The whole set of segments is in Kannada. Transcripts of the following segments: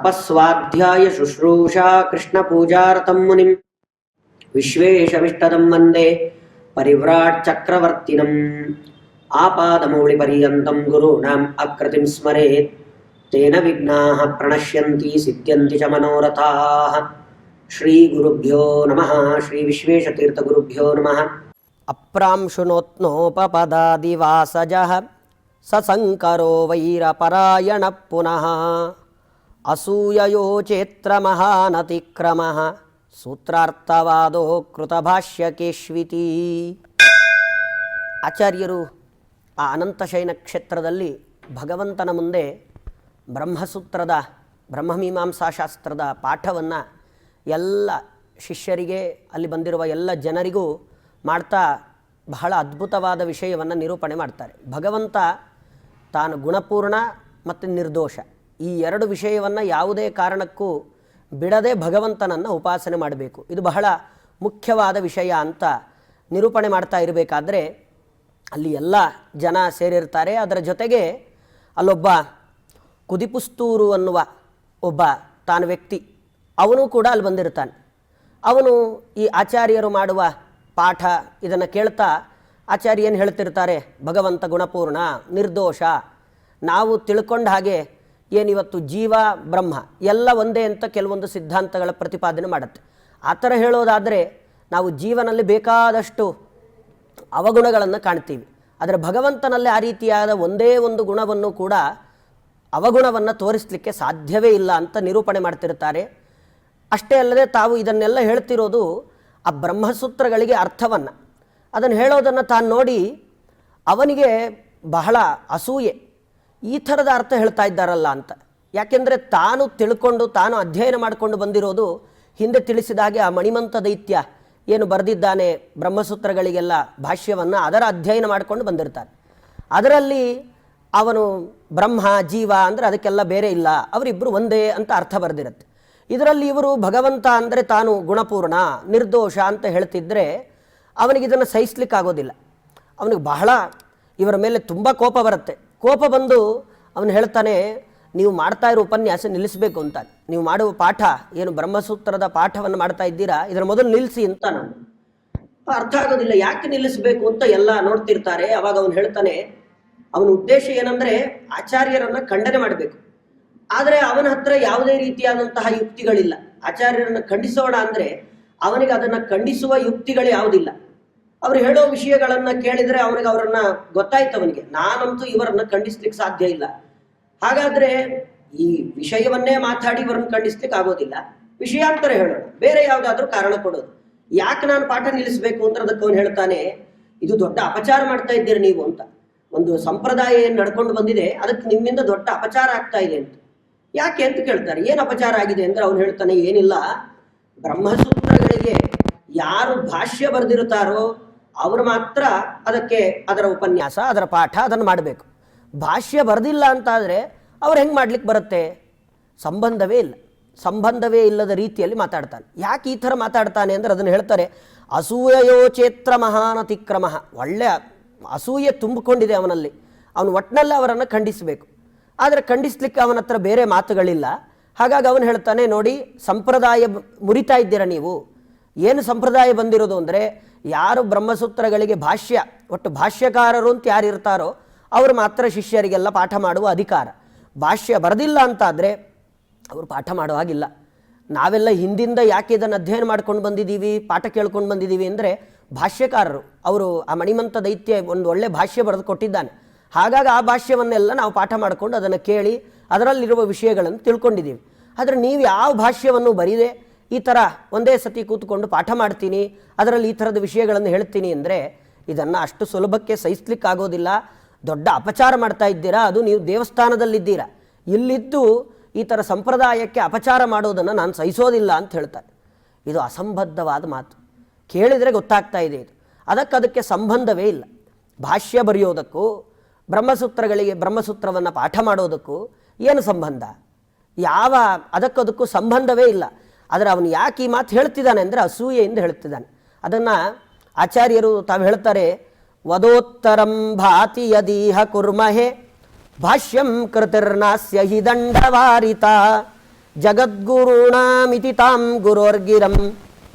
ತಪಸ್ವಾಧ್ಯಾಯ ಶುಶ್ರೂಷಾ ಕೃಷ್ಣ ಪೂಜಾರತಂ ಮುನಿಂ ವಿಶ್ವೇಶಮಿಷ್ಟದಂ ವಂದೇ ಪರಿವ್ರಾಟ್ ಚಕ್ರವರ್ತಿನಂ ಆಪಾದಮೌಳಿ ಪರ್ಯಂತಂ ಗುರುಣಾಂ ಅಕೃತಿಂ ಸ್ಮರೇತ್ ತೇನ ವಿಘ್ನಾಃ ಪ್ರಣಶ್ಯಂತಿ ಸಿದ್ಧ್ಯಂತಿ ಚ ಮನೋರಥಾಃ. ಶ್ರೀ ಗುರುಭ್ಯೋ ನಮಃ. ಶ್ರೀ ವಿಶ್ವೇಶತೀರ್ಥ ಗುರುಭ್ಯೋ ನಮಃ. ಅಪ್ರಾಂಶುನೋತ್ನೋಪಪದಾದಿವಾಸಜಃ ಸಸಂಕರೋ ವೈರಪರಾಯಣ ಪುನಃ ಅಸೂಯಯೋ ಚೇತ್ರ ಮಹಾನತಿಕ್ರಮಃ ಸೂತ್ರಾರ್ಥವಾದೋ ಕೃತಭಾಷ್ಯಕೇಶ್ವಿತಿ. ಆಚಾರ್ಯರು ಆ ಅನಂತಶಯನ ಕ್ಷೇತ್ರದಲ್ಲಿ ಭಗವಂತನ ಮುಂದೆ ಬ್ರಹ್ಮಸೂತ್ರದ ಬ್ರಹ್ಮಮೀಮಾಂಸಾಶಾಸ್ತ್ರದ ಪಾಠವನ್ನು ಎಲ್ಲ ಶಿಷ್ಯರಿಗೆ ಅಲ್ಲಿ ಬಂದಿರುವ ಎಲ್ಲ ಜನರಿಗೂ ಮಾಡ್ತಾ ಬಹಳ ಅದ್ಭುತವಾದ ವಿಷಯವನ್ನು ನಿರೂಪಣೆ ಮಾಡ್ತಾರೆ. ಭಗವಂತ ತಾನು ಗುಣಪೂರ್ಣ ಮತ್ತು ನಿರ್ದೋಷ ಈ ಎರಡು ವಿಷಯವನ್ನು ಯಾವುದೇ ಕಾರಣಕ್ಕೂ ಬಿಡದೆ ಭಗವಂತನನ್ನು ಉಪಾಸನೆ ಮಾಡಬೇಕು. ಇದು ಬಹಳ ಮುಖ್ಯವಾದ ವಿಷಯ ಅಂತ ನಿರೂಪಣೆ ಮಾಡ್ತಾ ಇರಬೇಕಾದ್ರೆ ಅಲ್ಲಿ ಎಲ್ಲ ಜನ ಸೇರಿರ್ತಾರೆ. ಅದರ ಜೊತೆಗೆ ಅಲ್ಲೊಬ್ಬ ಕುದಿಪುಸ್ತೂರು ಅನ್ನುವ ಒಬ್ಬ ತಾನು ವ್ಯಕ್ತಿ ಅವನು ಕೂಡ ಅಲ್ಲಿ ಬಂದಿರ್ತಾನೆ. ಅವನು ಈ ಆಚಾರ್ಯರು ಮಾಡುವ ಪಾಠ ಇದನ್ನು ಕೇಳ್ತಾ ಆಚಾರ್ಯ ಏನು ಹೇಳ್ತಿರ್ತಾರೆ, ಭಗವಂತ ಗುಣಪೂರ್ಣ ನಿರ್ದೋಷ, ನಾವು ತಿಳ್ಕೊಂಡ ಹಾಗೆ ಏನಿವತ್ತು ಜೀವ ಬ್ರಹ್ಮ ಎಲ್ಲ ಒಂದೇ ಅಂತ ಕೆಲವೊಂದು ಸಿದ್ಧಾಂತಗಳ ಪ್ರತಿಪಾದನೆ ಮಾಡುತ್ತೆ. ಆ ಥರ ಹೇಳೋದಾದರೆ ನಾವು ಜೀವನಲ್ಲಿ ಬೇಕಾದಷ್ಟು ಅವಗುಣಗಳನ್ನು ಕಾಣ್ತೀವಿ. ಆದರೆ ಭಗವಂತನಲ್ಲಿ ಆ ರೀತಿಯಾದ ಒಂದೇ ಒಂದು ಗುಣವನ್ನು ಕೂಡ ಅವಗುಣವನ್ನು ತೋರಿಸಲಿಕ್ಕೆ ಸಾಧ್ಯವೇ ಇಲ್ಲ ಅಂತ ನಿರೂಪಣೆ ಮಾಡ್ತಿರ್ತಾರೆ. ಅಷ್ಟೇ ಅಲ್ಲದೆ ತಾವು ಇದನ್ನೆಲ್ಲ ಹೇಳ್ತಿರೋದು ಆ ಬ್ರಹ್ಮಸೂತ್ರಗಳಿಗೆ ಅರ್ಥವನ್ನು ಅದನ್ನು ಹೇಳೋದನ್ನು ತಾನು ನೋಡಿ ಅವನಿಗೆ ಬಹಳ ಅಸೂಯೆ, ಈ ಥರದ ಅರ್ಥ ಹೇಳ್ತಾ ಇದ್ದಾರಲ್ಲ ಅಂತ. ಯಾಕೆಂದರೆ ತಾನು ತಿಳ್ಕೊಂಡು ತಾನು ಅಧ್ಯಯನ ಮಾಡಿಕೊಂಡು ಬಂದಿರೋದು ಹಿಂದೆ ತಿಳಿಸಿದ ಹಾಗೆ ಆ ಮಣಿಮಂತ ದೈತ್ಯ ಏನು ಬರೆದಿದ್ದಾನೆ ಬ್ರಹ್ಮಸೂತ್ರಗಳಿಗೆಲ್ಲ ಭಾಷ್ಯವನ್ನು ಅದರ ಅಧ್ಯಯನ ಮಾಡಿಕೊಂಡು ಬಂದಿರ್ತಾನೆ. ಅದರಲ್ಲಿ ಅವನು ಬ್ರಹ್ಮ ಜೀವ ಅಂದರೆ ಅದಕ್ಕೆಲ್ಲ ಬೇರೆ ಇಲ್ಲ, ಅವರಿಬ್ಬರು ಒಂದೇ ಅಂತ ಅರ್ಥ ಬರೆದಿರುತ್ತೆ. ಇದರಲ್ಲಿ ಇವರು ಭಗವಂತ ಅಂದರೆ ತಾನು ಗುಣಪೂರ್ಣ ನಿರ್ದೋಷ ಅಂತ ಹೇಳ್ತಿದ್ರೆ ಅವನಿಗೆ ಇದನ್ನು ಸಹಿಸ್ಲಿಕ್ಕಾಗೋದಿಲ್ಲ. ಅವನಿಗೆ ಬಹಳ ಇವರ ಮೇಲೆ ತುಂಬ ಕೋಪ ಬರುತ್ತೆ. ಕೋಪ ಬಂದು ಅವನು ಹೇಳ್ತಾನೆ, ನೀವು ಮಾಡ್ತಾ ಇರೋ ಉಪನ್ಯಾಸ ನಿಲ್ಲಿಸಬೇಕು ಅಂತ, ನೀವು ಮಾಡುವ ಪಾಠ ಏನು ಬ್ರಹ್ಮಸೂತ್ರದ ಪಾಠವನ್ನು ಮಾಡ್ತಾ ಇದ್ದೀರಾ ಇದರ ಮೊದಲು ನಿಲ್ಲಿಸಿ ಅಂತ. ನಾನು ಅರ್ಥ ಆಗೋದಿಲ್ಲ ಯಾಕೆ ನಿಲ್ಲಿಸಬೇಕು ಅಂತ ಎಲ್ಲ ನೋಡ್ತಿರ್ತಾರೆ. ಅವಾಗ ಅವನು ಹೇಳ್ತಾನೆ, ಅವನ ಉದ್ದೇಶ ಏನಂದರೆ ಆಚಾರ್ಯರನ್ನು ಖಂಡನೆ ಮಾಡಬೇಕು. ಆದರೆ ಅವನ ಹತ್ರ ಯಾವುದೇ ರೀತಿಯಾದಂತಹ ಯುಕ್ತಿಗಳಿಲ್ಲ. ಆಚಾರ್ಯರನ್ನು ಖಂಡಿಸೋಣ ಅಂದರೆ ಅವನಿಗೆ ಅದನ್ನು ಖಂಡಿಸುವ ಯುಕ್ತಿಗಳು ಯಾವುದಿಲ್ಲ. ಅವರು ಹೇಳೋ ವಿಷಯಗಳನ್ನು ಕೇಳಿದರೆ ಅವರನ್ನ ಗೊತ್ತಾಯ್ತು ಅವನಿಗೆ, ನಾನಂತೂ ಇವರನ್ನು ಖಂಡಿಸ್ಲಿಕ್ಕೆ ಸಾಧ್ಯ ಇಲ್ಲ. ಹಾಗಾದರೆ ಈ ವಿಷಯವನ್ನೇ ಮಾತಾಡಿ ಇವರನ್ನು ಖಂಡಿಸ್ಲಿಕ್ಕೆ ಆಗೋದಿಲ್ಲ, ವಿಷಯಾಂತರ ಹೇಳೋಣ, ಬೇರೆ ಯಾವುದಾದ್ರೂ ಕಾರಣ ಕೊಡೋದು. ಯಾಕೆ ನಾನು ಪಾಠ ನಿಲ್ಲಿಸಬೇಕು ಅಂತ ಅದಕ್ಕೆ ಅವನು ಹೇಳ್ತಾನೆ, ಇದು ದೊಡ್ಡ ಅಪಚಾರ ಮಾಡ್ತಾ ಇದ್ದೀರಿ ನೀವು ಅಂತ. ಒಂದು ಸಂಪ್ರದಾಯ ಏನು ನಡ್ಕೊಂಡು ಬಂದಿದೆ ಅದಕ್ಕೆ ನಿಮ್ಮಿಂದ ದೊಡ್ಡ ಅಪಚಾರ ಆಗ್ತಾ ಇದೆ ಅಂತ. ಯಾಕೆ ಅಂತ ಕೇಳ್ತಾರೆ. ಏನು ಅಪಚಾರ ಆಗಿದೆ ಅಂದರೆ ಅವನು ಹೇಳ್ತಾನೆ, ಏನಿಲ್ಲ, ಬ್ರಹ್ಮಸೂತ್ರಗಳಿಗೆ ಯಾರು ಭಾಷ್ಯ ಬರೆದಿರುತ್ತಾರೋ ಅವರು ಮಾತ್ರ ಅದಕ್ಕೆ ಅದರ ಉಪನ್ಯಾಸ ಅದರ ಪಾಠ ಅದನ್ನು ಮಾಡಬೇಕು. ಭಾಷ್ಯ ಬರೆದಿಲ್ಲ ಅಂತಾದರೆ ಅವ್ರು ಹೆಂಗೆ ಮಾಡ್ಲಿಕ್ಕೆ ಬರುತ್ತೆ? ಸಂಬಂಧವೇ ಇಲ್ಲ. ಸಂಬಂಧವೇ ಇಲ್ಲದ ರೀತಿಯಲ್ಲಿ ಮಾತಾಡ್ತಾನೆ. ಯಾಕೆ ಈ ಥರ ಮಾತಾಡ್ತಾನೆ ಅಂದರೆ ಅದನ್ನು ಹೇಳ್ತಾರೆ, ಅಸೂಯಯೋ ಚೇತ್ರ ಮಹಾನತಿಕ್ರಮ. ಒಳ್ಳೆಯ ಅಸೂಯೆ ತುಂಬಿಕೊಂಡಿದೆ ಅವನಲ್ಲಿ. ಅವನು ಒಟ್ಟಿನಲ್ಲಿ ಅವರನ್ನು ಖಂಡಿಸಬೇಕು, ಆದರೆ ಖಂಡಿಸ್ಲಿಕ್ಕೆ ಅವನ ಹತ್ರ ಬೇರೆ ಮಾತುಗಳಿಲ್ಲ. ಹಾಗಾಗಿ ಅವನು ಹೇಳ್ತಾನೆ, ನೋಡಿ, ಸಂಪ್ರದಾಯ ಮುರಿತಾ ಇದ್ದೀರ ನೀವು. ಏನು ಸಂಪ್ರದಾಯ ಬಂದಿರೋದು ಅಂದರೆ ಯಾರು ಬ್ರಹ್ಮಸೂತ್ರಗಳಿಗೆ ಭಾಷ್ಯ, ಒಟ್ಟು ಭಾಷ್ಯಕಾರರು ಅಂತ ಯಾರು ಇರ್ತಾರೋ ಅವರು ಮಾತ್ರ ಶಿಷ್ಯರಿಗೆಲ್ಲ ಪಾಠ ಮಾಡುವ ಅಧಿಕಾರ. ಭಾಷ್ಯ ಬರೆದಿಲ್ಲ ಅಂತಾದರೆ ಅವರು ಪಾಠ ಮಾಡೋ ಹಾಗಿಲ್ಲ. ನಾವೆಲ್ಲ ಹಿಂದಿಂದ ಯಾಕೆ ಇದನ್ನು ಅಧ್ಯಯನ ಮಾಡ್ಕೊಂಡು ಬಂದಿದ್ದೀವಿ, ಪಾಠ ಕೇಳ್ಕೊಂಡು ಬಂದಿದ್ದೀವಿ ಅಂದರೆ ಭಾಷ್ಯಕಾರರು ಅವರು ಆ ಮಣಿಮಂತ ದೈತ್ಯ ಒಂದು ಒಳ್ಳೆ ಭಾಷ್ಯ ಬರೆದು ಕೊಟ್ಟಿದ್ದಾನೆ. ಹಾಗಾಗಿ ಆ ಭಾಷ್ಯವನ್ನೆಲ್ಲ ನಾವು ಪಾಠ ಮಾಡಿಕೊಂಡು ಅದನ್ನು ಕೇಳಿ ಅದರಲ್ಲಿರುವ ವಿಷಯಗಳನ್ನು ತಿಳ್ಕೊಂಡಿದ್ದೀವಿ. ಆದರೆ ನೀವು ಯಾವ ಭಾಷ್ಯವನ್ನು ಬರೀದೆ ಈ ಥರ ಒಂದೇ ಸತಿ ಕೂತ್ಕೊಂಡು ಪಾಠ ಮಾಡ್ತೀನಿ, ಅದರಲ್ಲಿ ಈ ಥರದ ವಿಷಯಗಳನ್ನು ಹೇಳ್ತೀನಿ ಅಂದರೆ ಇದನ್ನು ಅಷ್ಟು ಸುಲಭಕ್ಕೆ ಸಹಿಸ್ಲಿಕ್ಕಾಗೋದಿಲ್ಲ. ದೊಡ್ಡ ಅಪಚಾರ ಮಾಡ್ತಾ ಇದ್ದೀರಾ. ಅದು ನೀವು ದೇವಸ್ಥಾನದಲ್ಲಿದ್ದೀರಾ, ಇಲ್ಲಿದ್ದು ಈ ಥರ ಸಂಪ್ರದಾಯಕ್ಕೆ ಅಪಚಾರ ಮಾಡೋದನ್ನು ನಾನು ಸಹಿಸೋದಿಲ್ಲ ಅಂತ ಹೇಳ್ತಾರೆ. ಇದು ಅಸಂಬದ್ಧವಾದ ಮಾತು. ಕೇಳಿದರೆ ಗೊತ್ತಾಗ್ತಾ ಇದೆ ಇದು. ಅದಕ್ಕೆ ಸಂಬಂಧವೇ ಇಲ್ಲ. ಭಾಷ್ಯ ಬರೆಯೋದಕ್ಕೂ ಬ್ರಹ್ಮಸೂತ್ರಗಳಿಗೆ ಬ್ರಹ್ಮಸೂತ್ರವನ್ನು ಪಾಠ ಮಾಡೋದಕ್ಕೂ ಏನು ಸಂಬಂಧ? ಅದಕ್ಕೂ ಸಂಬಂಧವೇ ಇಲ್ಲ. ಆದರೆ ಅವನು ಯಾಕೆ ಈ ಮಾತು ಹೇಳ್ತಿದ್ದಾನೆ ಅಂದರೆ ಅಸೂಯೆಯಿಂದ ಹೇಳ್ತಿದ್ದಾನೆ. ಅದನ್ನು ಆಚಾರ್ಯರು ತಾವು ಹೇಳ್ತಾರೆ, ವದೋತ್ತರಂ ಭಾತಿ ಯದೀಹ ಕುರ್ಮಹೆ ಭಾಷ್ಯಂ ಕೃತಿರ್ನಾಸ್ಯ ಹಿ ದಂಡವಾರಿತ ಜಗದ್ಗುರುಣಾಮಿತಿ ತಾಂ ಗುರೋರ್ಗಿರಂ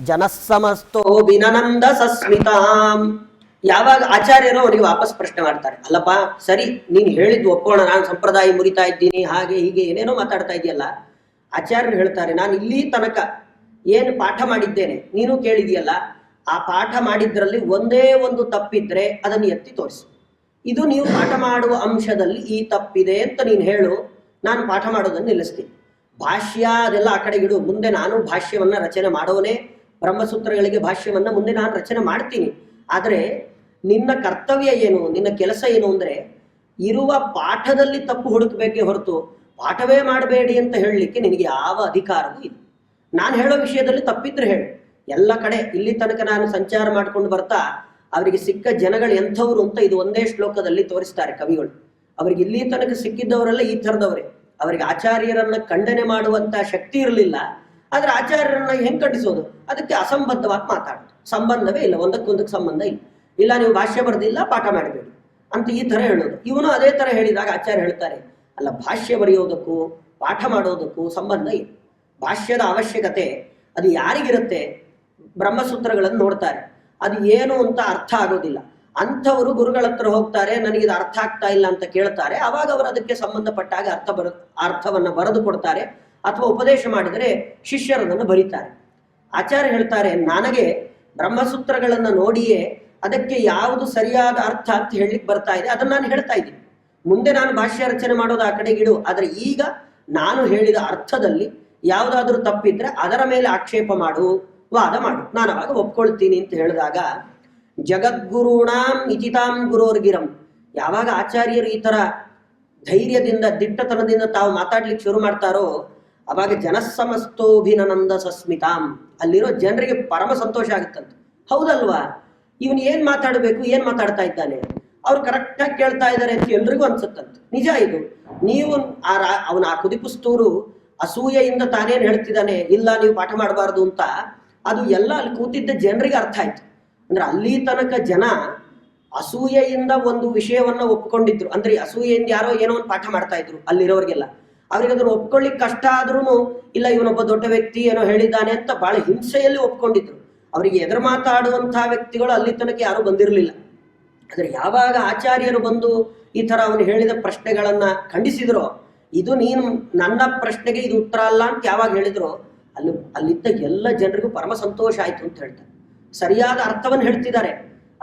ಜನಸ್ಸಮಸ್ತೋ ವಿನನಂದ ಸಸ್ಮಿತಾಂ. ಯಾವಾಗ ಆಚಾರ್ಯರು ಅವರಿಗೆ ವಾಪಸ್ ಪ್ರಶ್ನೆ ಮಾಡ್ತಾರೆ, ಅಲ್ಲಪ್ಪ ಸರಿ ನೀನು ಹೇಳಿದ್ದು ಒಪ್ಪೋಣ, ನಾನು ಸಂಪ್ರದಾಯ ಮುರಿತಾ ಇದ್ದೀನಿ ಹಾಗೆ ಹೀಗೆ ಏನೇನೋ ಮಾತಾಡ್ತಾ ಇದೆಯಲ್ಲ. ಆಚಾರ್ಯರು ಹೇಳ್ತಾರೆ, ನಾನು ಇಲ್ಲಿ ತನಕ ಏನು ಪಾಠ ಮಾಡಿದ್ದೇನೆ ನೀನು ಕೇಳಿದೆಯಲ್ಲ, ಆ ಪಾಠ ಮಾಡಿದ್ರಲ್ಲಿ ಒಂದೇ ಒಂದು ತಪ್ಪಿದ್ರೆ ಅದನ್ನು ಎತ್ತಿ ತೋರಿಸು. ಇದು ನೀವು ಪಾಠ ಮಾಡುವ ಅಂಶದಲ್ಲಿ ಈ ತಪ್ಪಿದೆ ಅಂತ ನೀನು ಹೇಳು, ನಾನು ಪಾಠ ಮಾಡೋದನ್ನು ನಿಲ್ಲಿಸ್ತೀನಿ. ಭಾಷ್ಯ ಅದೆಲ್ಲ ಆ ಕಡೆಗಿಡು, ಮುಂದೆ ನಾನು ಭಾಷ್ಯವನ್ನ ರಚನೆ ಮಾಡೋನೇ, ಬ್ರಹ್ಮಸೂತ್ರಗಳಿಗೆ ಭಾಷ್ಯವನ್ನ ಮುಂದೆ ನಾನು ರಚನೆ ಮಾಡ್ತೀನಿ. ಆದರೆ ನಿನ್ನ ಕರ್ತವ್ಯ ಏನು, ನಿನ್ನ ಕೆಲಸ ಏನು ಅಂದ್ರೆ ಇರುವ ಪಾಠದಲ್ಲಿ ತಪ್ಪು ಹುಡುಕಬೇಕೇ ಹೊರತು ಪಾಠವೇ ಮಾಡಬೇಡಿ ಅಂತ ಹೇಳಲಿಕ್ಕೆ ನಿನಗೆ ಯಾವ ಅಧಿಕಾರವೂ ಇಲ್ಲ. ನಾನು ಹೇಳೋ ವಿಷಯದಲ್ಲಿ ತಪ್ಪಿದ್ರೆ ಹೇಳು. ಎಲ್ಲ ಕಡೆ ಇಲ್ಲಿ ತನಕ ನಾನು ಸಂಚಾರ ಮಾಡ್ಕೊಂಡು ಬರ್ತಾ ಅವರಿಗೆ ಸಿಕ್ಕ ಜನಗಳು ಎಂಥವ್ರು ಅಂತ ಇದು ಒಂದೇ ಶ್ಲೋಕದಲ್ಲಿ ತೋರಿಸ್ತಾರೆ ಕವಿಗಳು. ಅವರಿಗೆ ಇಲ್ಲಿ ತನಕ ಸಿಕ್ಕಿದ್ದವರೆಲ್ಲ ಈ ಥರದವರೇ. ಅವರಿಗೆ ಆಚಾರ್ಯರನ್ನ ಖಂಡನೆ ಮಾಡುವಂತ ಶಕ್ತಿ ಇರಲಿಲ್ಲ. ಆದ್ರೆ ಆಚಾರ್ಯರನ್ನ ಹೆಂಗ್ ಖಂಡಿಸೋದು? ಅದಕ್ಕೆ ಅಸಂಬದ್ಧವಾಗಿ ಮಾತಾಡೋದು, ಸಂಬಂಧವೇ ಇಲ್ಲ, ಒಂದಕ್ಕೊಂದಕ್ಕೆ ಸಂಬಂಧ ಇಲ್ಲ. ಇಲ್ಲ ನೀವು ಭಾಷ್ಯ ಬರೆದಿಲ್ಲ ಪಾಠ ಮಾಡಬೇಡಿ ಅಂತ ಈ ತರ ಹೇಳೋದು. ಇವನು ಅದೇ ತರ ಹೇಳಿದಾಗ ಆಚಾರ್ಯ ಹೇಳ್ತಾರೆ, ಅಲ್ಲ ಭಾಷ್ಯ ಬರೆಯೋದಕ್ಕೂ ಪಾಠ ಮಾಡೋದಕ್ಕೂ ಸಂಬಂಧ ಇಲ್ಲ. ಭಾಷ್ಯದ ಅವಶ್ಯಕತೆ ಅದು ಯಾರಿಗಿರುತ್ತೆ? ಬ್ರಹ್ಮಸೂತ್ರಗಳನ್ನು ನೋಡ್ತಾರೆ, ಅದು ಏನು ಅಂತ ಅರ್ಥ ಆಗೋದಿಲ್ಲ. ಅಂಥವರು ಗುರುಗಳ ಹತ್ರ ಹೋಗ್ತಾರೆ, ನನಗಿದು ಅರ್ಥ ಆಗ್ತಾ ಇಲ್ಲ ಅಂತ ಕೇಳ್ತಾರೆ. ಅವಾಗ ಅವರು ಅದಕ್ಕೆ ಸಂಬಂಧಪಟ್ಟಾಗ ಅರ್ಥವನ್ನ ಬರೆದು ಕೊಡ್ತಾರೆ, ಅಥವಾ ಉಪದೇಶ ಮಾಡಿದರೆ ಶಿಷ್ಯರದನ್ನು ಬರೀತಾರೆ. ಆಚಾರ್ಯ ಹೇಳ್ತಾರೆ, ನನಗೆ ಬ್ರಹ್ಮಸೂತ್ರಗಳನ್ನು ನೋಡಿಯೇ ಅದಕ್ಕೆ ಯಾವುದು ಸರಿಯಾದ ಅರ್ಥ ಅಂತ ಹೇಳಲಿಕ್ಕೆ ಬರ್ತಾ ಇದೆ, ಅದನ್ನ ನಾನು ಹೇಳ್ತಾ ಇದ್ದೀನಿ. ಮುಂದೆ ನಾನು ಭಾಷ್ಯ ರಚನೆ ಮಾಡೋದು ಆ ಕಡೆಗಿಡು, ಆದರೆ ಈಗ ನಾನು ಹೇಳಿದ ಅರ್ಥದಲ್ಲಿ ಯಾವುದಾದ್ರೂ ತಪ್ಪಿದ್ರೆ ಅದರ ಮೇಲೆ ಆಕ್ಷೇಪ ಮಾಡು, ವಾದ ಮಾಡು, ನಾನು ಅವಾಗ ಒಪ್ಕೊಳ್ತೀನಿ ಅಂತ ಹೇಳಿದಾಗ ಜಗದ್ಗುರುಣಾಂ ಇತಿತಾಂ ಗುರೋರ್ಗಿರಂ. ಯಾವಾಗ ಆಚಾರ್ಯರು ಈ ತರ ಧೈರ್ಯದಿಂದ ದಿಟ್ಟತನದಿಂದ ತಾವು ಮಾತಾಡ್ಲಿಕ್ಕೆ ಶುರು ಮಾಡ್ತಾರೋ ಅವಾಗ ಜನಸ್ಸಮಸ್ತೋಭಿನನಂದ ಸಸ್ಮಿತಾಂ. ಅಲ್ಲಿರೋ ಜನರಿಗೆ ಪರಮ ಸಂತೋಷ ಆಗುತ್ತಂತ. ಹೌದಲ್ವಾ, ಇವನು ಏನ್ ಮಾತಾಡಬೇಕು, ಏನ್ ಮಾತಾಡ್ತಾ ಇದ್ದಾನೆ, ಅವ್ರು ಕರೆಕ್ಟಾಗಿ ಕೇಳ್ತಾ ಇದ್ದಾರೆ ಅಂತ ಎಲ್ರಿಗೂ ಅನ್ಸುತ್ತಂತ. ನಿಜ ಇದು. ನೀವು ಅವನ ಆ ಕುದಿಪುಸ್ತೂರು ಅಸೂಯೆಯಿಂದ ತಾನೇನ್ ಹೇಳ್ತಿದ್ದಾನೆ, ಇಲ್ಲ ನೀವು ಪಾಠ ಮಾಡಬಾರ್ದು ಅಂತ, ಅದು ಎಲ್ಲ ಅಲ್ಲಿ ಕೂತಿದ್ದ ಜನರಿಗೆ ಅರ್ಥ ಆಯ್ತು. ಅಂದ್ರೆ ಅಲ್ಲಿ ತನಕ ಜನ ಅಸೂಯೆಯಿಂದ ಒಂದು ವಿಷಯವನ್ನ ಒಪ್ಕೊಂಡಿದ್ರು. ಅಂದ್ರೆ ಅಸೂಯೆಯಿಂದ ಯಾರೋ ಏನೋ ಒಂದು ಪಾಠ ಮಾಡ್ತಾ ಇದ್ರು ಅಲ್ಲಿರೋರಿಗೆಲ್ಲ. ಅವ್ರಿಗೆ ಅದನ್ನು ಒಪ್ಕೊಳ್ಳಿಕ್ ಕಷ್ಟ ಆದ್ರೂ ಇಲ್ಲ ಇವನೊಬ್ಬ ದೊಡ್ಡ ವ್ಯಕ್ತಿ ಏನೋ ಹೇಳಿದ್ದಾನೆ ಅಂತ ಬಹಳ ಹಿಂಸೆಯಲ್ಲಿ ಒಪ್ಕೊಂಡಿದ್ರು. ಅವರಿಗೆ ಎದುರು ಮಾತಾಡುವಂತಹ ವ್ಯಕ್ತಿಗಳು ಅಲ್ಲಿ ತನಕ ಯಾರು ಬಂದಿರಲಿಲ್ಲ. ಆದ್ರೆ ಯಾವಾಗ ಆಚಾರ್ಯರು ಬಂದು ಈ ತರ ಅವನು ಹೇಳಿದ ಪ್ರಶ್ನೆಗಳನ್ನ ಖಂಡಿಸಿದ್ರು, ಇದು ನೀನು ನನ್ನ ಪ್ರಶ್ನೆಗೆ ಇದು ಉತ್ತರ ಅಲ್ಲ ಅಂತ ಯಾವಾಗ ಹೇಳಿದ್ರು ಅಲ್ಲಿದ್ದ ಎಲ್ಲ ಜನರಿಗೂ ಪರಮ ಸಂತೋಷ ಆಯ್ತು ಅಂತ ಹೇಳ್ತಾರೆ. ಸರಿಯಾದ ಅರ್ಥವನ್ನು ಹೇಳ್ತಿದ್ದಾರೆ,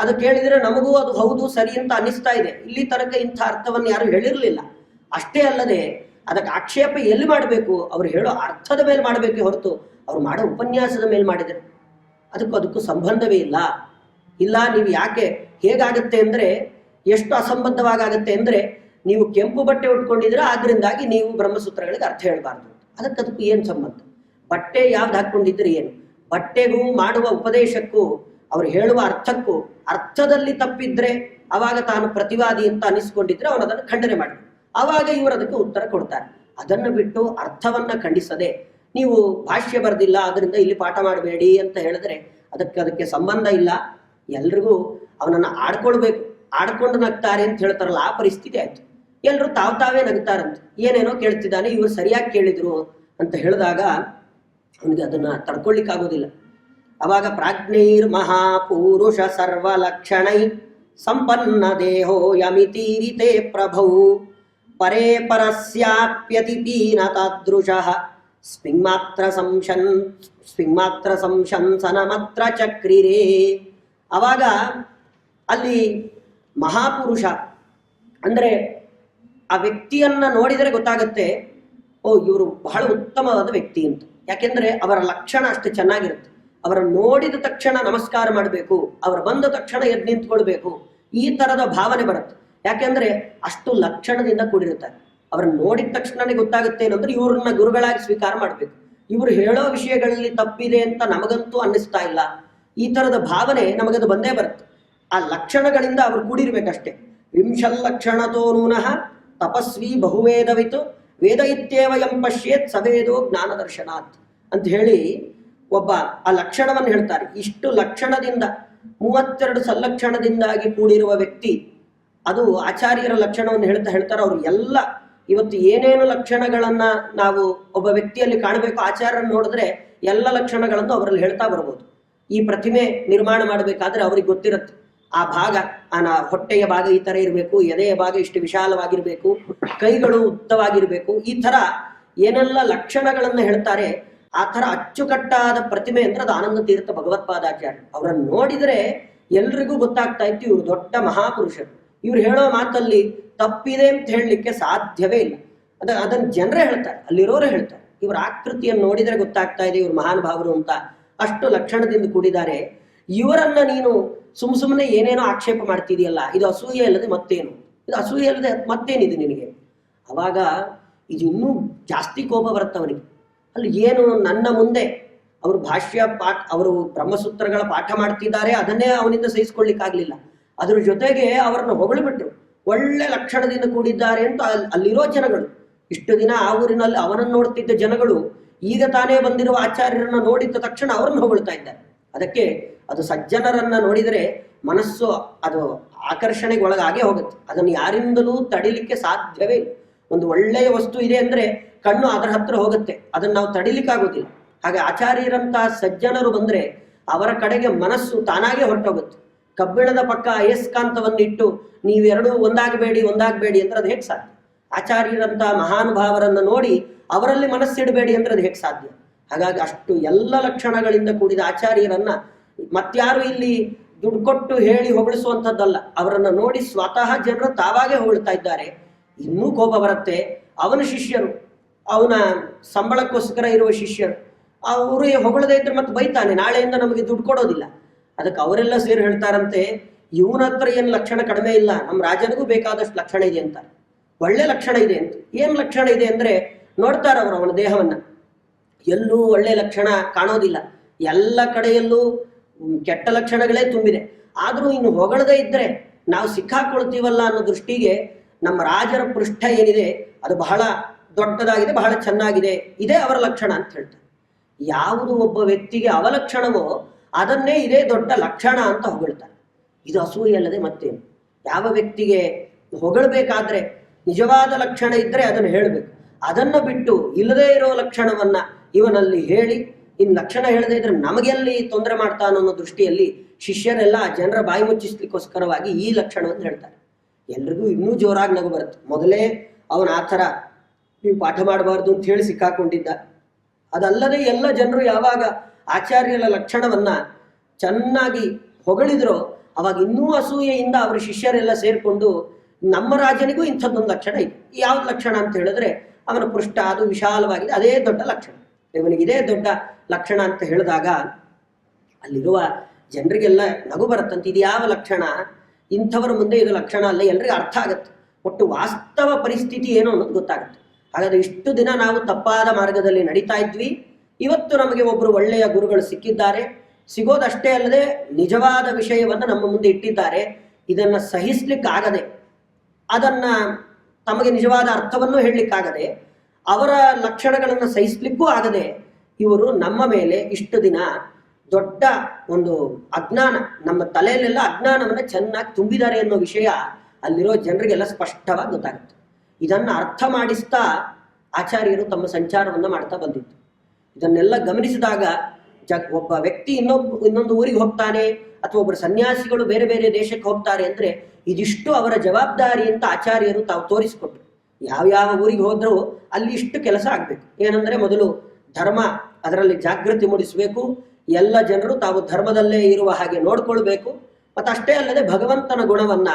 ಅದು ಕೇಳಿದ್ರೆ ನಮಗೂ ಅದು ಹೌದು ಸರಿ ಅಂತ ಅನ್ನಿಸ್ತಾ ಇದೆ. ಇಲ್ಲಿ ತನಕ ಇಂಥ ಅರ್ಥವನ್ನು ಯಾರು ಹೇಳಿರ್ಲಿಲ್ಲ. ಅಷ್ಟೇ ಅಲ್ಲದೆ ಅದಕ್ಕೆ ಆಕ್ಷೇಪ ಎಲ್ಲಿ ಮಾಡಬೇಕು, ಅವ್ರು ಹೇಳೋ ಅರ್ಥದ ಮೇಲೆ ಮಾಡಬೇಕೆ ಹೊರತು ಅವ್ರು ಮಾಡೋ ಉಪನ್ಯಾಸದ ಮೇಲೆ ಮಾಡಿದರೆ ಅದಕ್ಕೂ ಸಂಬಂಧವೇ ಇಲ್ಲ. ಇಲ್ಲ ನೀವು ಯಾಕೆ ಹೇಗಾಗತ್ತೆ ಅಂದ್ರೆ, ಎಷ್ಟು ಅಸಂಬದ್ಧವಾಗತ್ತೆ ಅಂದ್ರೆ, ನೀವು ಕೆಂಪು ಬಟ್ಟೆ ಉಟ್ಕೊಂಡಿದ್ರೆ ಆದ್ರಿಂದಾಗಿ ನೀವು ಬ್ರಹ್ಮಸೂತ್ರಗಳಿಗೆ ಅರ್ಥ ಹೇಳಬಾರ್ದು. ಅದಕ್ಕೂ ಏನು ಸಂಬಂಧ? ಬಟ್ಟೆ ಯಾವ್ದು ಹಾಕೊಂಡಿದ್ರೆ ಏನು? ಬಟ್ಟೆಗೂ ಮಾಡುವ ಉಪದೇಶಕ್ಕೂ ಅವ್ರು ಹೇಳುವ ಅರ್ಥಕ್ಕೂ ಅರ್ಥದಲ್ಲಿ ತಪ್ಪಿದ್ರೆ ಅವಾಗ ತಾನು ಪ್ರತಿವಾದಿ ಅಂತ ಅನಿಸ್ಕೊಂಡಿದ್ರೆ ಅವನು ಅದನ್ನು ಖಂಡನೆ ಮಾಡಿ ಅವಾಗ ಇವರು ಅದಕ್ಕೆ ಉತ್ತರ ಕೊಡ್ತಾರೆ. ಅದನ್ನು ಬಿಟ್ಟು ಅರ್ಥವನ್ನ ಖಂಡಿಸದೆ ನೀವು ಭಾಷ್ಯ ಬರೆದಿಲ್ಲ ಅದರಿಂದ ಇಲ್ಲಿ ಪಾಠ ಮಾಡಬೇಡಿ ಅಂತ ಹೇಳಿದ್ರೆ ಅದಕ್ಕೆ ಸಂಬಂಧ ಇಲ್ಲ. ಎಲ್ರಿಗೂ ಅವನನ್ನ ಆಡ್ಕೊಳ್ಬೇಕು, ಆಡ್ಕೊಂಡು ನಗ್ತಾರೆ ಅಂತ ಹೇಳ್ತಾರಲ್ಲ ಆ ಪರಿಸ್ಥಿತಿ ಆಯ್ತು. ಎಲ್ರು ತಾವೇ ನಗ್ತಾರಂತ. ಏನೇನೋ ಕೇಳ್ತಿದ್ದಾನೆ, ಇವರು ಸರಿಯಾಗಿ ಕೇಳಿದ್ರು ಅಂತ ಹೇಳಿದಾಗ ಅವನಿಗೆ ಅದನ್ನ ತಡ್ಕೊಳ್ಳಿಕ್ಕಾಗೋದಿಲ್ಲ. ಅವಾಗ ಪ್ರಾಜ್ಞೈರ್ ಮಹಾಪುರುಷ ಸರ್ವಲಕ್ಷಣೈ ಸಂಪನ್ನ ದೇಹೋ ಯಮಿತೀರಿತೆ ಪ್ರಭೌ ಪರೇ ಪರಸ್ಯಾಪ್ಯತಿಪೀನ ತಾದೃಶಃ ಸ್ಪಿಂಗ್ಮಾತ್ರ ಸಂಶಂಸನಮತ್ರ ಚಕ್ರಿರೇ. ಅವಾಗ ಅಲ್ಲಿ ಮಹಾಪುರುಷ ಅಂದ್ರೆ ಆ ವ್ಯಕ್ತಿಯನ್ನ ನೋಡಿದರೆ ಗೊತ್ತಾಗತ್ತೆ, ಓ ಇವರು ಬಹಳ ಉತ್ತಮವಾದ ವ್ಯಕ್ತಿ ಅಂತ. ಯಾಕೆಂದ್ರೆ ಅವರ ಲಕ್ಷಣ ಅಷ್ಟು ಚೆನ್ನಾಗಿರುತ್ತೆ. ಅವರ ನೋಡಿದ ತಕ್ಷಣ ನಮಸ್ಕಾರ ಮಾಡಬೇಕು, ಅವರು ಬಂದ ತಕ್ಷಣ ಎದ್ದು ನಿಂತ್ಕೊಳ್ಬೇಕು, ಈ ತರದ ಭಾವನೆ ಬರುತ್ತೆ. ಯಾಕೆಂದ್ರೆ ಅಷ್ಟು ಲಕ್ಷಣದಿಂದ ಕೂಡಿರುತ್ತಾರೆ. ಅವ್ರನ್ನ ನೋಡಿದ ತಕ್ಷಣನೇ ಗೊತ್ತಾಗುತ್ತೆ ಏನಂದ್ರೆ ಇವ್ರನ್ನ ಗುರುಗಳಾಗಿ ಸ್ವೀಕಾರ ಮಾಡಬೇಕು. ಇವರು ಹೇಳೋ ವಿಷಯಗಳಲ್ಲಿ ತಪ್ಪಿದೆ ಅಂತ ನಮಗಂತೂ ಅನ್ನಿಸ್ತಾ ಇಲ್ಲ. ಈ ತರದ ಭಾವನೆ ನಮಗದು ಬಂದೇ ಬರುತ್ತೆ. ಆ ಲಕ್ಷಣಗಳಿಂದ ಅವ್ರು ಕೂಡಿರ್ಬೇಕಷ್ಟೇ. ವಿಂಶಲ್ಲಕ್ಷಣತೋ ನೂನಃ ತಪಸ್ವಿ ಬಹುವೇದವಿತು ವೇದ ಇತ್ಯೇವ ಯಂ ಪಶ್ಯೇತ್ ಸವೇದೋ ಜ್ಞಾನ ದರ್ಶನಾತ್ ಅಂತ ಹೇಳಿ ಒಬ್ಬ ಆ ಲಕ್ಷಣವನ್ನು ಹೇಳ್ತಾರೆ. ಇಷ್ಟು ಲಕ್ಷಣದಿಂದ 32 ಸಲ್ಲಕ್ಷಣದಿಂದಾಗಿ ಕೂಡಿರುವ ವ್ಯಕ್ತಿ, ಅದು ಆಚಾರ್ಯರ ಲಕ್ಷಣವನ್ನು ಹೇಳ್ತಾರೆ. ಅವರು ಎಲ್ಲ ಇವತ್ತು ಏನೇನು ಲಕ್ಷಣಗಳನ್ನ ನಾವು ಒಬ್ಬ ವ್ಯಕ್ತಿಯಲ್ಲಿ ಕಾಣಬೇಕು, ಆಚಾರ್ಯರನ್ನು ನೋಡಿದ್ರೆ ಎಲ್ಲ ಲಕ್ಷಣಗಳನ್ನು ಅವರಲ್ಲಿ ಹೇಳ್ತಾ ಬರ್ಬೋದು. ಈ ಪ್ರತಿಮೆ ನಿರ್ಮಾಣ ಮಾಡಬೇಕಾದ್ರೆ ಅವ್ರಿಗೆ ಗೊತ್ತಿರುತ್ತೆ, ಆ ಭಾಗ ಹೊಟ್ಟೆಯ ಭಾಗ ಈ ತರ ಇರಬೇಕು, ಎದೆಯ ಭಾಗ ಇಷ್ಟು ವಿಶಾಲವಾಗಿರ್ಬೇಕು, ಕೈಗಳು ಉದ್ದವಾಗಿರ್ಬೇಕು, ಈ ತರ ಏನೆಲ್ಲ ಲಕ್ಷಣಗಳನ್ನ ಹೇಳ್ತಾರೆ. ಆ ತರ ಅಚ್ಚುಕಟ್ಟಾದ ಪ್ರತಿಮೆ ಅಂದ್ರೆ ಅದು ಆನಂದ ತೀರ್ಥ ಭಗವತ್ಪಾದಾಚಾರ್ಯ. ಅವರನ್ನು ನೋಡಿದ್ರೆ ಎಲ್ರಿಗೂ ಗೊತ್ತಾಗ್ತಾ ಇತ್ತು ಇವರು ದೊಡ್ಡ ಮಹಾಪುರುಷರು. ಇವ್ರು ಹೇಳೋ ಮಾತಲ್ಲಿ ತಪ್ಪಿದೆ ಅಂತ ಹೇಳಲಿಕ್ಕೆ ಸಾಧ್ಯವೇ ಇಲ್ಲ. ಅದನ್ನ ಜನರೇ ಹೇಳ್ತಾರೆ, ಅಲ್ಲಿರೋರೇ ಹೇಳ್ತಾರೆ. ಇವರ ಆಕೃತಿಯನ್ನು ನೋಡಿದ್ರೆ ಗೊತ್ತಾಗ್ತಾ ಇದೆ ಇವರು ಮಹಾನುಭಾವರು ಅಂತ. ಅಷ್ಟು ಲಕ್ಷಣದಿಂದ ಕೂಡಿದ್ದಾರೆ. ಇವರನ್ನ ನೀನು ಸುಮ್ಮನೆ ಏನೇನೋ ಆಕ್ಷೇಪ ಮಾಡ್ತಿದೆಯಲ್ಲ, ಇದು ಅಸೂಯೆ ಅಲ್ಲದೆ ಮತ್ತೇನು? ಇದು ಅಸೂಯೆ ಅಲ್ಲದೆ ಮತ್ತೇನಿದೆ ನಿನಗೆ? ಅವಾಗ ಇದು ಇನ್ನೂ ಜಾಸ್ತಿ ಕೋಪ ಬರುತ್ತೆ ಅವನಿಗೆ. ಅಲ್ಲಿ ಏನು ನನ್ನ ಮುಂದೆ ಅವರು ಅವರು ಬ್ರಹ್ಮಸೂತ್ರಗಳ ಪಾಠ ಮಾಡ್ತಿದ್ದಾರೆ, ಅದನ್ನೇ ಅವನಿಂದ ಸಹಿಸ್ಕೊಳ್ಳಿಕ್ಕಾಗ್ಲಿಲ್ಲ. ಅದ್ರ ಜೊತೆಗೆ ಅವರನ್ನು ಹೊಗಳಿಬಿಟ್ರು. ಒಳ್ಳೆ ಲಕ್ಷಣದಿಂದ ಕೂಡಿದ್ದಾರೆ ಅಂತ ಅಲ್ಲಿರೋ ಜನಗಳು, ಇಷ್ಟು ದಿನ ಆ ಊರಿನಲ್ಲಿ ಅವನನ್ನು ನೋಡ್ತಿದ್ದ ಜನಗಳು ಈಗ ತಾನೇ ಬಂದಿರುವ ಆಚಾರ್ಯರನ್ನ ನೋಡಿದ ತಕ್ಷಣ ಅವರನ್ನು ಹೊಗಳ್ತಾ ಇದ್ದಾರೆ. ಅದಕ್ಕೆ ಅದು ಸಜ್ಜನರನ್ನ ನೋಡಿದರೆ ಮನಸ್ಸು ಅದು ಆಕರ್ಷಣೆಗೆ ಒಳಗಾಗೇ ಹೋಗುತ್ತೆ. ಅದನ್ನು ಯಾರಿಂದಲೂ ತಡಿಲಿಕ್ಕೆ ಸಾಧ್ಯವೇ ಇಲ್ಲ. ಒಂದು ಒಳ್ಳೆಯ ವಸ್ತು ಇದೆ ಅಂದ್ರೆ ಕಣ್ಣು ಅದರ ಹತ್ರ ಹೋಗುತ್ತೆ, ಅದನ್ನು ನಾವು ತಡಿಲಿಕ್ಕಾಗೋದಿಲ್ಲ. ಹಾಗೆ ಆಚಾರ್ಯರಂತಹ ಸಜ್ಜನರು ಬಂದ್ರೆ ಅವರ ಕಡೆಗೆ ಮನಸ್ಸು ತಾನಾಗೆ ಹೊರಟೋಗುತ್ತೆ. ಕಬ್ಬಿಣದ ಪಕ್ಕ ಅಯಸ್ಕಾಂತವನ್ನಿಟ್ಟು ನೀವೆರಡೂ ಒಂದಾಗಬೇಡಿ ಅಂದ್ರೆ ಅದು ಹೇಗೆ ಸಾಧ್ಯ? ಆಚಾರ್ಯರಂತಹ ಮಹಾನುಭಾವರನ್ನ ನೋಡಿ ಅವರಲ್ಲಿ ಮನಸ್ಸಿಡಬೇಡಿ ಅಂದ್ರೆ ಅದು ಹೇಗೆ ಸಾಧ್ಯ? ಹಾಗಾಗಿ ಅಷ್ಟು ಎಲ್ಲ ಲಕ್ಷಣಗಳಿಂದ ಕೂಡಿದ ಆಚಾರ್ಯರನ್ನ ಮತ್ಯಾರು ಇಲ್ಲಿ ದುಡ್ಡು ಕೊಟ್ಟು ಹೇಳಿ ಹೊಗಳಿಸುವಂಥದ್ದಲ್ಲ. ಅವರನ್ನ ನೋಡಿ ಸ್ವತಃ ಜನರು ತಾವಾಗೇ ಹೊಗಳ್ತಾ ಇದ್ದಾರೆ. ಇನ್ನೂ ಕೋಪ ಬರುತ್ತೆ. ಅವನ ಶಿಷ್ಯರು, ಅವನ ಸಂಬಳಕ್ಕೋಸ್ಕರ ಇರುವ ಶಿಷ್ಯರು, ಅವರು ಹೊಗಳದೇ ಇದ್ರೆ ಮತ್ತೆ ಬೈತಾನೆ, ನಾಳೆಯಿಂದ ನಮಗೆ ದುಡ್ಡು ಕೊಡೋದಿಲ್ಲ. ಅದಕ್ಕೆ ಅವರೆಲ್ಲ ಸೇರಿ ಹೇಳ್ತಾರಂತೆ, ಇವನ ಹತ್ರ ಏನು ಲಕ್ಷಣ ಕಡಿಮೆ ಇಲ್ಲ, ನಮ್ಮ ರಾಜನಿಗೂ ಬೇಕಾದಷ್ಟು ಲಕ್ಷಣ ಇದೆ ಅಂತ. ಒಳ್ಳೆ ಲಕ್ಷಣ ಇದೆ ಅಂತ. ಏನು ಲಕ್ಷಣ ಇದೆ ಅಂದ್ರೆ ನೋಡ್ತಾರ ಅವರು ಅವನ ದೇಹವನ್ನ, ಎಲ್ಲೂ ಒಳ್ಳೆ ಲಕ್ಷಣ ಕಾಣೋದಿಲ್ಲ, ಎಲ್ಲ ಕಡೆಯಲ್ಲೂ ಕೆಟ್ಟ ಲಕ್ಷಣಗಳೇ ತುಂಬಿದೆ. ಆದ್ರೂ ಇನ್ನು ಹೊಗಳದೇ ಇದ್ರೆ ನಾವು ಸಿಕ್ಕಾಕೊಳ್ತೀವಲ್ಲ ಅನ್ನೋ ದೃಷ್ಟಿಗೆ ನಮ್ಮ ರಾಜರ ಪೃಷ್ಠ ಏನಿದೆ ಅದು ಬಹಳ ದೊಡ್ಡದಾಗಿದೆ, ಬಹಳ ಚೆನ್ನಾಗಿದೆ, ಇದೇ ಅವರ ಲಕ್ಷಣ ಅಂತ ಹೇಳ್ತಾರೆ. ಯಾವುದು ಒಬ್ಬ ವ್ಯಕ್ತಿಗೆ ಅವಲಕ್ಷಣವೋ ಅದನ್ನೇ ಇದೇ ದೊಡ್ಡ ಲಕ್ಷಣ ಅಂತ ಹೊಗಳ್ತಾರೆ. ಇದು ಅಸೂಯೆ ಅಲ್ಲದೆ ಮತ್ತೇನು? ಯಾವ ವ್ಯಕ್ತಿಗೆ ಹೊಗಳಬೇಕಾದ್ರೆ ನಿಜವಾದ ಲಕ್ಷಣ ಇದ್ರೆ ಅದನ್ನು ಹೇಳಬೇಕು. ಅದನ್ನು ಬಿಟ್ಟು ಇಲ್ಲದೇ ಇರೋ ಲಕ್ಷಣವನ್ನ ಇವನಲ್ಲಿ ಹೇಳಿ ಇನ್ನು ಲಕ್ಷಣ ಹೇಳದೇ ಇದ್ರೆ ನಮಗೆಲ್ಲಿ ತೊಂದರೆ ಮಾಡ್ತಾನೋ ಅನ್ನೋ ದೃಷ್ಟಿಯಲ್ಲಿ ಶಿಷ್ಯರೆಲ್ಲ ಜನರ ಬಾಯಿ ಮುಚ್ಚಿಸ್ಲಿಕ್ಕೋಸ್ಕರವಾಗಿ ಈ ಲಕ್ಷಣವನ್ನು ಹೇಳ್ತಾರೆ. ಎಲ್ರಿಗೂ ಇನ್ನೂ ಜೋರಾಗಿ ನಗು ಬರುತ್ತೆ. ಮೊದಲೇ ಅವನ ಆ ಥರ ನೀವು ಪಾಠ ಮಾಡಬಾರ್ದು ಅಂತ ಹೇಳಿ ಸಿಕ್ಕಾಕೊಂಡಿದ್ದ. ಅದಲ್ಲದೆ ಎಲ್ಲ ಜನರು ಯಾವಾಗ ಆಚಾರ್ಯರ ಲಕ್ಷಣವನ್ನ ಚೆನ್ನಾಗಿ ಹೊಗಳಿದ್ರೋ ಅವಾಗ ಇನ್ನೂ ಅಸೂಯೆಯಿಂದ ಅವರ ಶಿಷ್ಯರೆಲ್ಲ ಸೇರ್ಕೊಂಡು ನಮ್ಮ ರಾಜನಿಗೂ ಇಂಥದ್ದೊಂದು ಲಕ್ಷಣ ಇದೆ. ಯಾವ್ದು ಲಕ್ಷಣ ಅಂತ ಹೇಳಿದ್ರೆ ಅವನ ಪೃಷ್ಠ ಅದು ವಿಶಾಲವಾಗಿದೆ, ಅದೇ ದೊಡ್ಡ ಲಕ್ಷಣ, ಇವನಿಗಿದೇ ದೊಡ್ಡ ಲಕ್ಷಣ ಅಂತ ಹೇಳಿದಾಗ ಅಲ್ಲಿರುವ ಜನರಿಗೆಲ್ಲ ನಗು ಬರುತ್ತಂತೆ. ಇದು ಯಾವ ಲಕ್ಷಣ? ಇಂಥವರ ಮುಂದೆ ಇದು ಲಕ್ಷಣ ಅಲ್ಲ, ಎಲ್ರಿಗೂ ಅರ್ಥ ಆಗುತ್ತೆ. ಒಟ್ಟು ವಾಸ್ತವ ಪರಿಸ್ಥಿತಿ ಏನು ಅನ್ನೋದು ಗೊತ್ತಾಗುತ್ತೆ. ಹಾಗಾದ್ರೆ ಇಷ್ಟು ದಿನ ನಾವು ತಪ್ಪಾದ ಮಾರ್ಗದಲ್ಲಿ ನಡೀತಾ ಇದ್ವಿ, ಇವತ್ತು ನಮಗೆ ಒಬ್ಬರು ಒಳ್ಳೆಯ ಗುರುಗಳು ಸಿಕ್ಕಿದ್ದಾರೆ, ಸಿಗೋದಷ್ಟೇ ಅಲ್ಲದೆ ನಿಜವಾದ ವಿಷಯವನ್ನು ನಮ್ಮ ಮುಂದೆ ಇಟ್ಟಿದ್ದಾರೆ. ಇದನ್ನ ಸಹಿಸ್ಲಿಕ್ಕಾಗದೆ, ಅದನ್ನ ತಮಗೆ ನಿಜವಾದ ಅರ್ಥವನ್ನು ಹೇಳಲಿಕ್ಕಾಗದೆ, ಅವರ ಲಕ್ಷಣಗಳನ್ನು ಸಹಿಸ್ಲಿಕ್ಕೂ ಆಗದೆ ಇವರು ನಮ್ಮ ಮೇಲೆ ಇಷ್ಟು ದಿನ ದೊಡ್ಡ ಒಂದು ಅಜ್ಞಾನ, ನಮ್ಮ ತಲೆಯಲ್ಲೆಲ್ಲ ಅಜ್ಞಾನವನ್ನು ಚೆನ್ನಾಗಿ ತುಂಬಿದ್ದಾರೆ ಅನ್ನೋ ವಿಷಯ ಅಲ್ಲಿರೋ ಜನರಿಗೆಲ್ಲ ಸ್ಪಷ್ಟವಾಗಿ ಗೊತ್ತಾಗುತ್ತೆ. ಇದನ್ನು ಅರ್ಥ ಮಾಡಿಸ್ತಾ ಆಚಾರ್ಯರು ತಮ್ಮ ಸಂಚಾರವನ್ನು ಮಾಡ್ತಾ ಬಂದಿತ್ತು. ಇದನ್ನೆಲ್ಲ ಗಮನಿಸಿದಾಗ ಒಬ್ಬ ವ್ಯಕ್ತಿ ಇನ್ನೊಂದು ಊರಿಗೆ ಹೋಗ್ತಾನೆ ಅಥವಾ ಒಬ್ಬರು ಸನ್ಯಾಸಿಗಳು ಬೇರೆ ಬೇರೆ ದೇಶಕ್ಕೆ ಹೋಗ್ತಾರೆ ಅಂದ್ರೆ ಇದಿಷ್ಟು ಅವರ ಜವಾಬ್ದಾರಿ ಅಂತ ಆಚಾರ್ಯರು ತಾವು ತೋರಿಸಿಕೊಟ್ರು. ಯಾವ್ಯಾವ ಊರಿಗೆ ಹೋದ್ರೂ ಅಲ್ಲಿ ಇಷ್ಟು ಕೆಲಸ ಆಗ್ಬೇಕು. ಏನಂದ್ರೆ ಮೊದಲು ಧರ್ಮ, ಅದರಲ್ಲಿ ಜಾಗೃತಿ ಮೂಡಿಸಬೇಕು, ಎಲ್ಲ ಜನರು ತಾವು ಧರ್ಮದಲ್ಲೇ ಇರುವ ಹಾಗೆ ನೋಡ್ಕೊಳ್ಬೇಕು. ಮತ್ತಷ್ಟೇ ಅಲ್ಲದೆ ಭಗವಂತನ ಗುಣವನ್ನ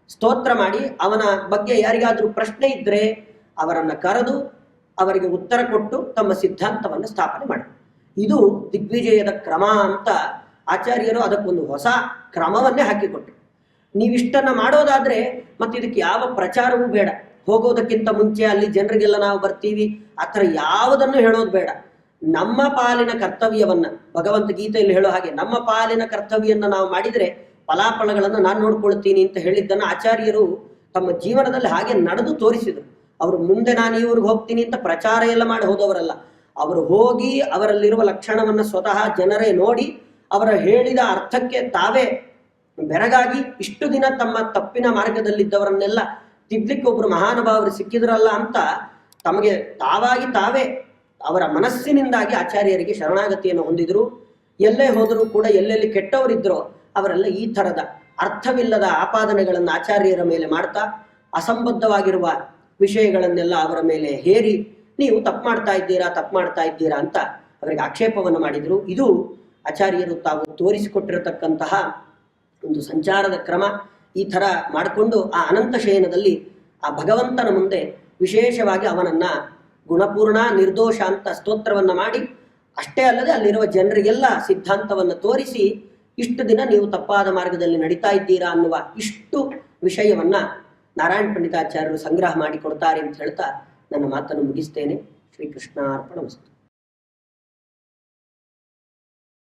ಸ್ತೋತ್ರ ಮಾಡಿ ಅವನ ಬಗ್ಗೆ ಯಾರಿಗಾದ್ರೂ ಪ್ರಶ್ನೆ ಇದ್ರೆ ಅವರನ್ನ ಕರೆದು ಅವರಿಗೆ ಉತ್ತರ ಕೊಟ್ಟು ತಮ್ಮ ಸಿದ್ಧಾಂತವನ್ನು ಸ್ಥಾಪನೆ ಮಾಡಿ. ಇದು ದಿಗ್ವಿಜಯದ ಕ್ರಮ ಅಂತ ಆಚಾರ್ಯರು ಅದಕ್ಕೊಂದು ಹೊಸ ಕ್ರಮವನ್ನೇ ಹಾಕಿಕೊಟ್ರು. ನೀವಿಷ್ಟನ್ನ ಮಾಡೋದಾದ್ರೆ ಮತ್ತೆ ಇದಕ್ಕೆ ಯಾವ ಪ್ರಚಾರವೂ ಬೇಡ. ಹೋಗೋದಕ್ಕಿಂತ ಮುಂಚೆ ಅಲ್ಲಿ ಜನರಿಗೆಲ್ಲ ನಾವು ಬರ್ತೀವಿ ಆ ಥರ ಯಾವುದನ್ನು ಹೇಳೋದು ಬೇಡ. ನಮ್ಮ ಪಾಲಿನ ಕರ್ತವ್ಯವನ್ನ ಭಗವಂತ ಗೀತೆಯಲ್ಲಿ ಹೇಳೋ ಹಾಗೆ ನಮ್ಮ ಪಾಲಿನ ಕರ್ತವ್ಯವನ್ನ ನಾವು ಮಾಡಿದ್ರೆ ಫಲಾಫಲಗಳನ್ನು ನಾನು ನೋಡ್ಕೊಳ್ತೀನಿ ಅಂತ ಹೇಳಿದ್ದನ್ನ ಆಚಾರ್ಯರು ತಮ್ಮ ಜೀವನದಲ್ಲಿ ಹಾಗೆ ನಡೆದು ತೋರಿಸಿದರು. ಅವರು ಮುಂದೆ ನಾನು ಈ ಊರಿಗೆ ಹೋಗ್ತೀನಿ ಅಂತ ಪ್ರಚಾರ ಎಲ್ಲ ಮಾಡಿ ಹೋದವರಲ್ಲ. ಅವರು ಹೋಗಿ ಅವರಲ್ಲಿರುವ ಲಕ್ಷಣವನ್ನ ಸ್ವತಃ ಜನರೇ ನೋಡಿ ಅವರ ಹೇಳಿದ ಅರ್ಥಕ್ಕೆ ತಾವೇ ಬೆರಗಾಗಿ ಇಷ್ಟು ದಿನ ತಮ್ಮ ತಪ್ಪಿನ ಮಾರ್ಗದಲ್ಲಿದ್ದವರನ್ನೆಲ್ಲ ತಿದ್ದಲಿಕ್ಕೆ ಒಬ್ರು ಮಹಾನುಭಾವರು ಸಿಕ್ಕಿದ್ರಲ್ಲ ಅಂತ ತಮಗೆ ತಾವಾಗಿ ತಾವೇ ಅವರ ಮನಸ್ಸಿನಿಂದಾಗಿ ಆಚಾರ್ಯರಿಗೆ ಶರಣಾಗತಿಯನ್ನು ಹೊಂದಿದ್ರು. ಎಲ್ಲೇ ಹೋದರೂ ಕೂಡ ಎಲ್ಲೆಲ್ಲಿ ಕೆಟ್ಟವರಿದ್ರೋ ಅವರೆಲ್ಲ ಈ ಥರದ ಅರ್ಥವಿಲ್ಲದ ಆಪಾದನೆಗಳನ್ನು ಆಚಾರ್ಯರ ಮೇಲೆ ಮಾಡ್ತಾ ಅಸಂಬದ್ಧವಾಗಿರುವ ವಿಷಯಗಳನ್ನೆಲ್ಲ ಅವರ ಮೇಲೆ ಹೇರಿ ನೀವು ತಪ್ಪು ಮಾಡ್ತಾ ಇದ್ದೀರಾ ಅಂತ ಅವರಿಗೆ ಆಕ್ಷೇಪವನ್ನು ಮಾಡಿದರು. ಇದು ಆಚಾರ್ಯರು ತಾವು ತೋರಿಸಿಕೊಟ್ಟಿರತಕ್ಕಂತಹ ಒಂದು ಸಂಚಾರದ ಕ್ರಮ. ಈ ಥರ ಮಾಡಿಕೊಂಡು ಆ ಅನಂತ ಶಯನದಲ್ಲಿ ಆ ಭಗವಂತನ ಮುಂದೆ ವಿಶೇಷವಾಗಿ ಅವನನ್ನ ಗುಣಪೂರ್ಣ ನಿರ್ದೋಷ ಅಂತ ಸ್ತೋತ್ರವನ್ನ ಮಾಡಿ, ಅಷ್ಟೇ ಅಲ್ಲದೆ ಅಲ್ಲಿರುವ ಜನರಿಗೆಲ್ಲ ಸಿದ್ಧಾಂತವನ್ನು ತೋರಿಸಿ ಇಷ್ಟು ದಿನ ನೀವು ತಪ್ಪಾದ ಮಾರ್ಗದಲ್ಲಿ ನಡೀತಾ ಇದ್ದೀರಾ ಅನ್ನುವ ಇಷ್ಟು ವಿಷಯವನ್ನ ನಾರಾಯಣ ಪಂಡಿತಾಚಾರ್ಯರು ಸಂಗ್ರಹ ಮಾಡಿ ಕೊಡ್ತಾರೆ ಅಂತ ಹೇಳ್ತಾ ನನ್ನ ಮಾತನ್ನು ಮುಗಿಸ್ತೇನೆ. ಶ್ರೀಕೃಷ್ಣಾರ್ಪಣಮಸ್ತು.